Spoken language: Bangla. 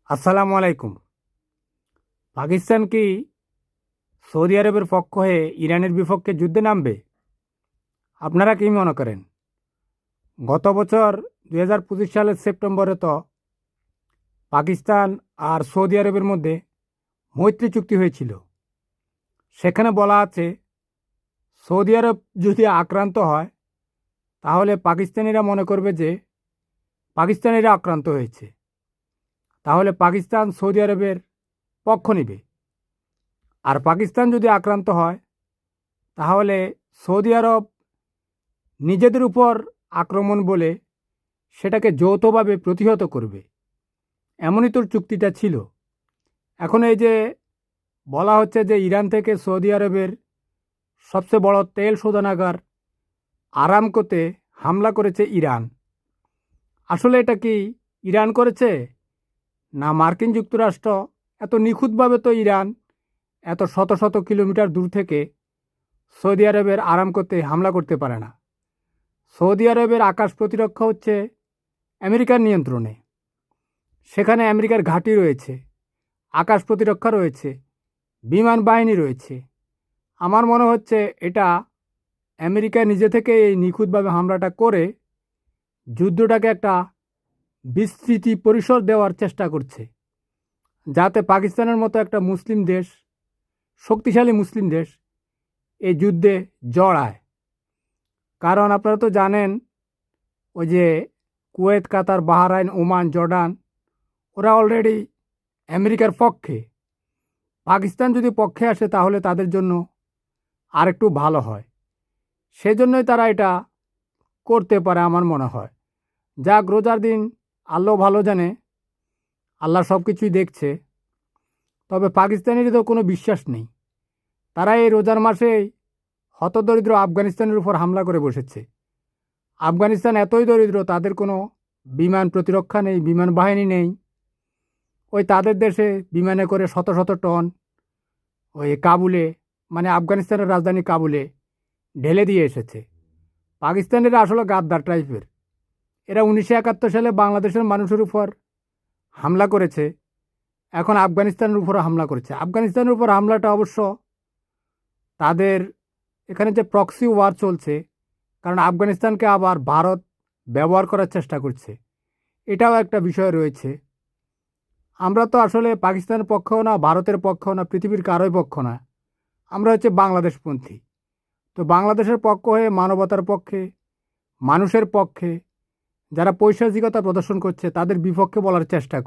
আসসালামু আলাইকুম। পাকিস্তান কি সৌদি আরবের পক্ষ হয়ে ইরানের বিপক্ষে যুদ্ধে নামবে? আপনারা কি মনে করেন? গত বছর 2025 সালের সেপ্টেম্বরে তো পাকিস্তান আর সৌদি আরবের মধ্যে মৈত্রী চুক্তি হয়েছিল। সেখানে বলা আছে সৌদি আরব যদি আক্রান্ত হয় তাহলে পাকিস্তানিরা মনে করবে যে পাকিস্তানিরা আক্রান্ত হয়েছে, তাহলে পাকিস্তান সৌদি আরবের পক্ষ নেবে। আর পাকিস্তান যদি আক্রান্ত হয় তাহলে সৌদি আরব নিজেদের উপর আক্রমণ বলে সেটাকে যৌথভাবে প্রতিহত করবে। এমনই তোর চুক্তিটা ছিল। এখন এই যে বলা হচ্ছে যে ইরান থেকে সৌদি আরবের সবচেয়ে বড় তেল শোধনাগার আরামকোতে হামলা করেছে ইরান। আসলে এটা কি ইরান করেছে না মার্কিন যুক্তরাষ্ট্র? এত নিখুঁতভাবে তো ইরান এত শত শত কিলোমিটার দূর থেকে সৌদি আরবের আরামকোতে হামলা করতে পারে না। সৌদি আরবের আকাশ প্রতিরক্ষা হচ্ছে আমেরিকার নিয়ন্ত্রণে। সেখানে আমেরিকার ঘাঁটি রয়েছে, আকাশ প্রতিরক্ষা রয়েছে, বিমান বাহিনী রয়েছে। আমার মনে হচ্ছে এটা আমেরিকা নিজে থেকে এই নিখুঁতভাবে হামলাটা করে যুদ্ধটাকে একটা বিস্তৃতি পরিসর দেওয়ার চেষ্টা করছে, যাতে পাকিস্তানের মতো একটা মুসলিম দেশ, শক্তিশালী মুসলিম দেশ এই যুদ্ধে জড়ায়। কারণ আপনারা তো জানেন ওই যে কুয়েত, কাতার, বাহরাইন, ওমান, জর্ডান ওরা অলরেডি আমেরিকার পক্ষে। পাকিস্তান যদি পক্ষে আসে তাহলে তাদের জন্য আরেকটু ভালো হয়। সেজন্যই তারা এটা করতে পারে আমার মনে হয়। যাক, রোজার দিন আল্লাহ ভালো জানে, আল্লাহ সব কিছুই দেখছে। তবে পাকিস্তানের তো কোনো বিশ্বাস নেই। তারা এই রোজার মাসেই হতদরিদ্র আফগানিস্তানের উপর হামলা করে বসেছে। আফগানিস্তান এতই দরিদ্র, তাদের কোনো বিমান প্রতিরক্ষা নেই, বিমান বাহিনী নেই। ওই তাদের দেশে বিমানে করে শত শত টন ওই কাবুলে, মানে আফগানিস্তানের রাজধানী কাবুলে ঢেলে দিয়ে এসেছে। পাকিস্তানিরা আসলে গাদ্দার টাইপের। এরা 1971 সালে বাংলাদেশের মানুষের উপর হামলা করেছে, এখন আফগানিস্তানের উপর হামলা করেছে। আফগানিস্তানের উপর হামলাটা অবশ্য তাদের এখানে যে প্রক্সি ওয়ার চলছে, কারণ আফগানিস্তানকে আবার ভারত ব্যবহার করার চেষ্টা করছে, এটাও একটা বিষয় রয়েছে। আমরা তো আসলে পাকিস্তানের পক্ষেও না, ভারতের পক্ষেও না, পৃথিবীর কারোই পক্ষ না। আমরা হচ্ছে বাংলাদেশপন্থী। তো বাংলাদেশের পক্ষ হয়ে মানবতার পক্ষে, মানুষের পক্ষে যারা পৈশাচিকতা প্রদর্শন করছে তাদের বিপক্ষে বলার চেষ্টা